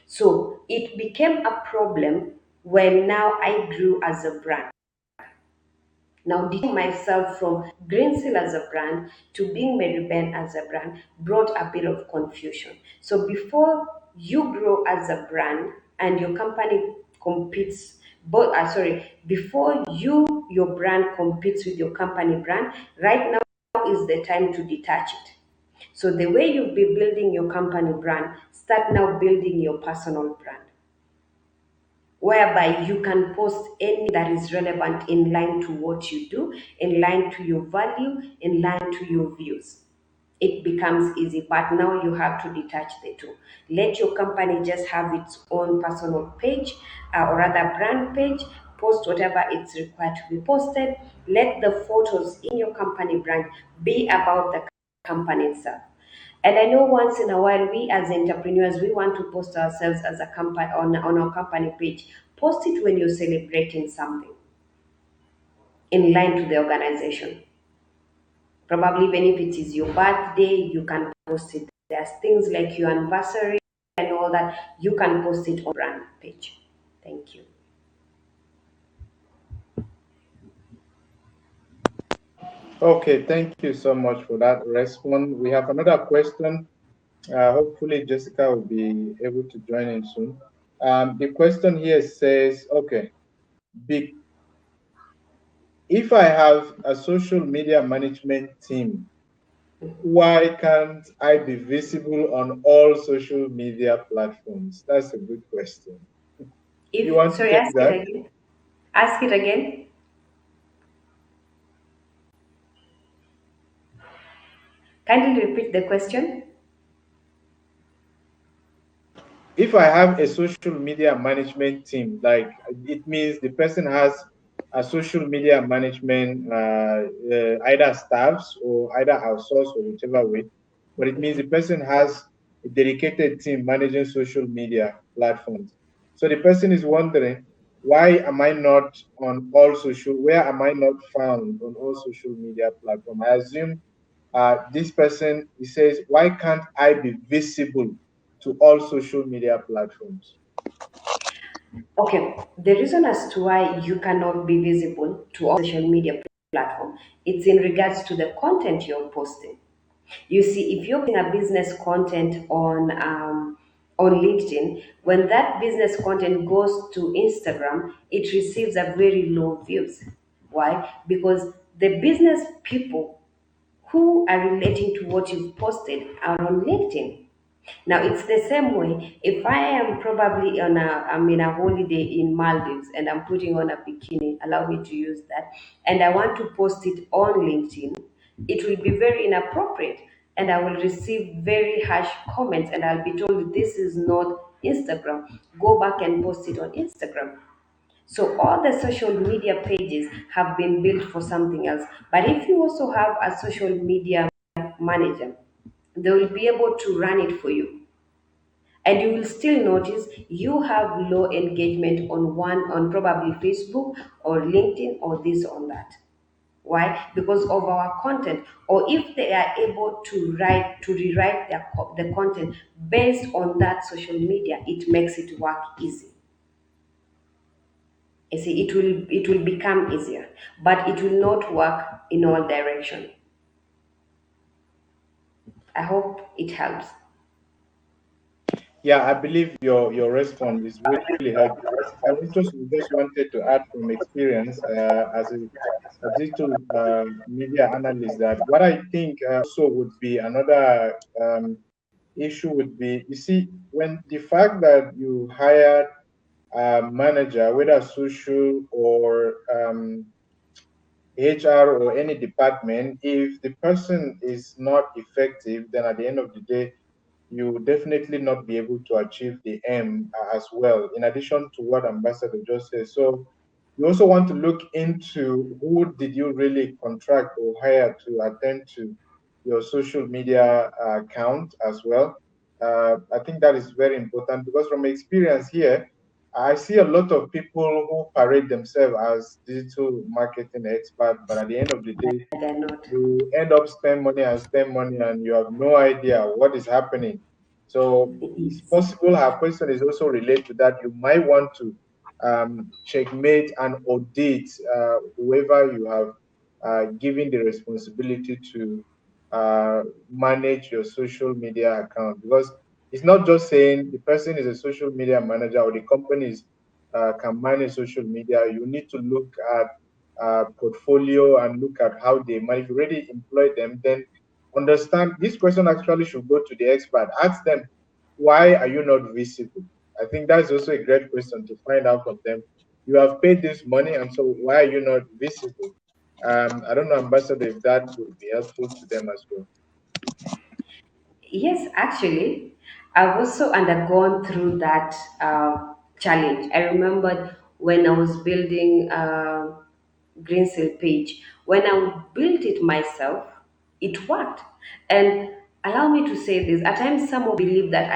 So it became a problem when now I grew as a brand. Now, detaching myself from Greensill as a brand to being Mary Ben as a brand brought a bit of confusion. So, before you grow as a brand and your company competes, before your brand competes with your company brand, right now is the time to detach it. So, the way you've been building your company brand, start now building your personal brand, whereby you can post any that is relevant in line to what you do, in line to your value, in line to your views. It becomes easy, but now you have to detach the two. Let your company just have its own personal page, or rather brand page. Post whatever it's required to be posted. Let the photos in your company brand be about the company itself. And I know once in a while, we as entrepreneurs, we want to post ourselves as a company on our company page. Post it when you're celebrating something in line to the organization. Probably even if it is your birthday, you can post it. There's things like your anniversary and all that. You can post it on brand page. Thank you. Okay, thank you so much for that response. We have another question. Hopefully, Jessica will be able to join in soon. The question here says, okay, be, if I have a social media management team, why can't I be visible on all social media platforms? That's a good question. You If want to sorry, take ask it that? again. Ask it again. Kindly repeat the question. If I have a social media management team, like it means the person has a social media management, either staffs or either outsourced or whichever way, but it means the person has a dedicated team managing social media platforms. So the person is wondering, why am I not on all social, where am I not found on all social media platforms? I assume this person, he says, why can't I be visible to all social media platforms? Okay, the reason as to why you cannot be visible to all social media platform, it's in regards to the content you're posting. You see, if you're putting a business content on LinkedIn, when that business content goes to Instagram, it receives a very low views. Why? Because the business people who are relating to what you've posted are on LinkedIn. Now it's the same way. If I am probably I'm in a holiday in Maldives and I'm putting on a bikini, allow me to use that, and I want to post it on LinkedIn, it will be very inappropriate, and I will receive very harsh comments, and I'll be told this is not Instagram. Go back and post it on Instagram. So all the social media pages have been built for something else. But if you also have a social media manager, they will be able to run it for you. And you will still notice you have low engagement on probably Facebook or LinkedIn or this or that. Why? Because of our content. Or if they are able to rewrite the content based on that social media, it makes it work easy. You see, it will become easier, but it will not work in all direction. I hope it helps. Yeah, I believe your response is really helpful. I just wanted to add from experience as a digital media analyst that what I think also would be another issue would be, you see, when the fact that you hired a manager, whether social or HR or any department, if the person is not effective, then at the end of the day, you will definitely not be able to achieve the aim as well, in addition to what Ambassador just said. So you also want to look into who did you really contract or hire to attend to your social media account as well. I think that is very important because from experience here, I see a lot of people who parade themselves as digital marketing expert, but at the end of the day, They're not. you end up spend money and you have no idea what is happening. So it's Yes. possible her question is also related to that. You might want to checkmate and audit whoever you have given the responsibility to manage your social media account, because it's not just saying the person is a social media manager or the companies can manage social media. You need to look at portfolio and look at how they manage. If you already employ them, then understand this question actually should go to the expert. Ask them, why are you not visible? I think that's also a great question to find out from them. You have paid this money, and so why are you not visible? I don't know, Ambassador, if that would be helpful to them as well. Yes, actually, I've also undergone through that challenge. I remembered when I was building Green Seal page. When I built it myself, it worked. And allow me to say this: at times, some will believe that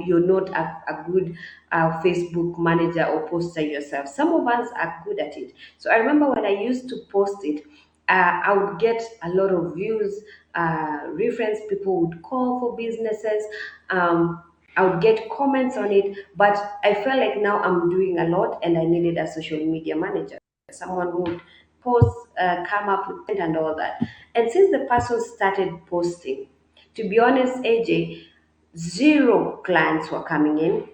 you're not a good Facebook manager or poster yourself. Some of us are good at it. So I remember when I used to post it, I would get a lot of views, reference, people would call for businesses. I would get comments on it, but I felt like now I'm doing a lot and I needed a social media manager, someone who would post, come up with content and all that. And since the person started posting, to be honest, AJ, zero clients were coming in,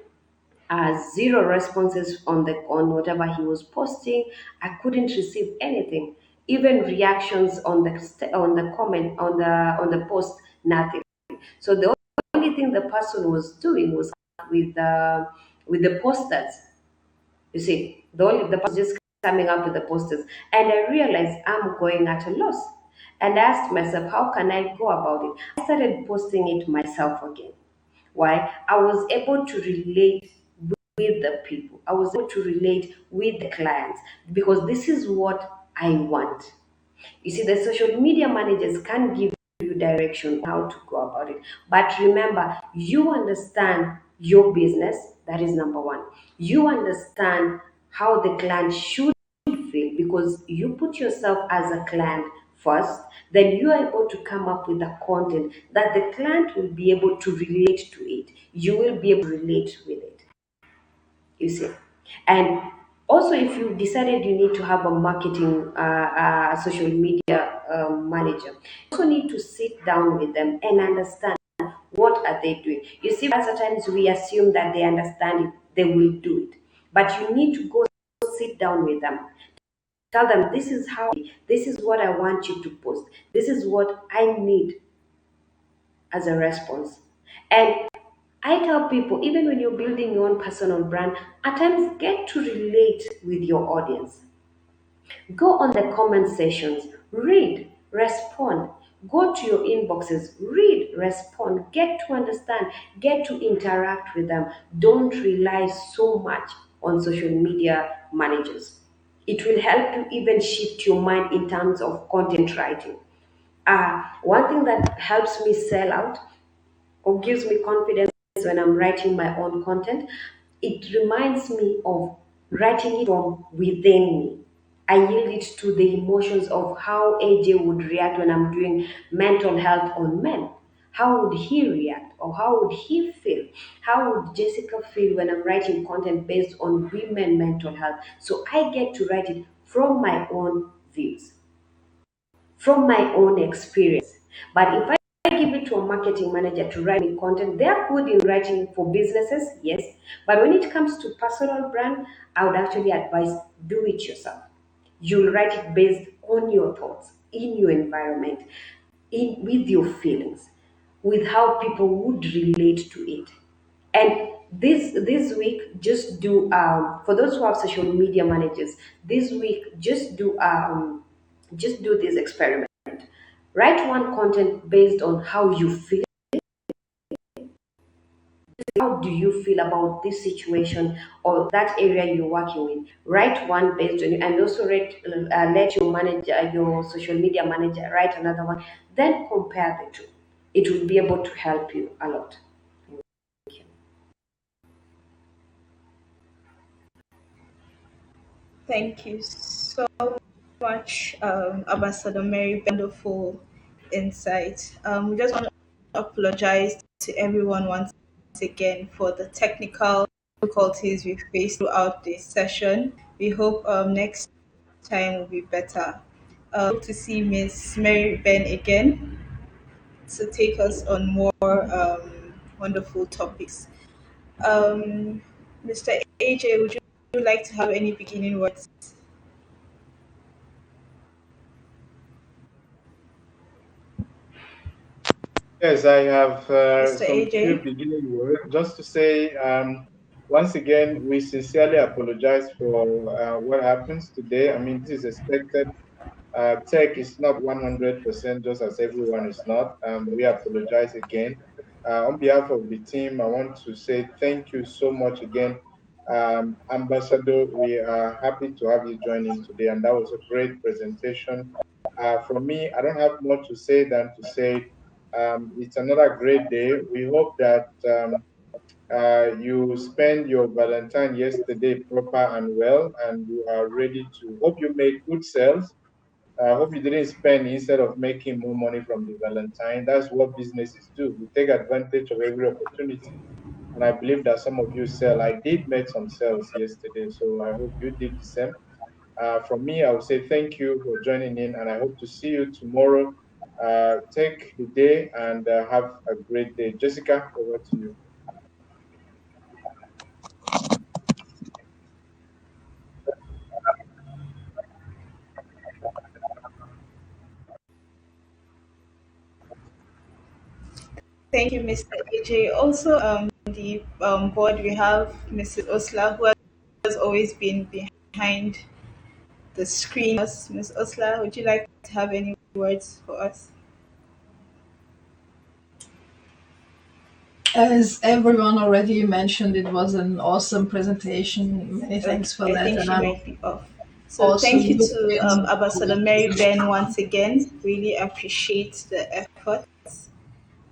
zero responses on the on whatever he was posting. I couldn't receive anything, even reactions on on the comment on the post, nothing. So the only thing the person was doing was with the posters. You see, the person just coming up with the posters, and I realized I'm going at a loss. And I asked myself, how can I go about it? I started posting it myself again. Why? I was able to relate with the people. I was able to relate with the clients because this is what I want. You see, the social media managers can give you direction on how to go about it. But remember, you understand your business. That is number one. You understand how the client should feel because you put yourself as a client first. Then you are able to come up with the content that the client will be able to relate to it. You will be able to relate with it, you see. And also, if you decided you need to have a marketing social media manager, you also need to sit down with them and understand what are they doing. You see, lots of times we assume that they understand it, they will do it, but you need to go sit down with them. Tell them, this is how, this is what I want you to post, this is what I need as a response. And I tell people, even when you're building your own personal brand, at times get to relate with your audience. Go on the comment sections, read, respond. Go to your inboxes, read, respond, get to understand, get to interact with them. Don't rely so much on social media managers. It will help you even shift your mind in terms of content writing. One thing that helps me sell out or gives me confidence when I'm writing my own content, it reminds me of writing it from within me. I yield it to the emotions of how AJ would react when I'm doing mental health on men. How would he react or how would he feel? How would Jessica feel when I'm writing content based on women mental health? So I get to write it from my own views, from my own experience. But if I give it to a marketing manager to write me content, they're good in writing for businesses, yes. But when it comes to personal brand, I would actually advise do it yourself. You'll write it based on your thoughts, in your environment, in with your feelings, with how people would relate to it. And this week, just do for those who have social media managers. This week, just do this experiment. Write one content based on how you feel. How do you feel about this situation or that area you're working with? Write one based on you, and also let your manager, your social media manager, write another one. Then compare the two. It will be able to help you a lot. Thank you so much, Ambassador Mary. Wonderful insight. We just want to apologize to everyone once again for the technical difficulties we faced throughout this session. We hope next time will be better. Hope to see Miss Mary Ben again to take us on more wonderful topics. Um, Mr. AJ, would you like to have any beginning words? Yes, I have Mr. some few AJ? beginning words just to say, once again, we sincerely apologize for what happens today. I mean, this is expected. Tech is not 100% just as everyone is not. We apologize again. On behalf of the team, I want to say thank you so much again. Ambassador, we are happy to have you joining today, and that was a great presentation. From me, I don't have more to say than to say it's another great day. We hope that you spent your Valentine yesterday proper and well, and you are ready to hope you made good sales. I hope you didn't spend instead of making more money from the Valentine. That's what businesses do. We take advantage of every opportunity. And I believe that some of you sell. I did make some sales yesterday, so I hope you did the same. From me, I would say thank you for joining in, and I hope to see you tomorrow. Take the day and have a great day. Jessica, over to you. Thank you, Mr. AJ. Also, the board, we have Mrs. Osla, who has always been behind the screen. Ms. Osla, would you like to have any words for us? As everyone already mentioned, it was an awesome presentation. Many Okay, thanks for I that. think And she I'm might be off. So also thank you to looking Ambassador forward Mary to. Ben once again. Really appreciate the effort,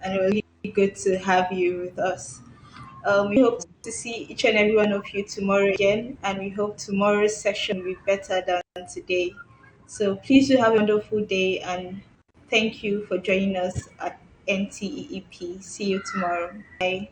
and it was really good to have you with us. We hope to see each and every one of you tomorrow again, and we hope tomorrow's session will be better than today. So please do have a wonderful day, and thank you for joining us at NTEEP. See you tomorrow. Bye.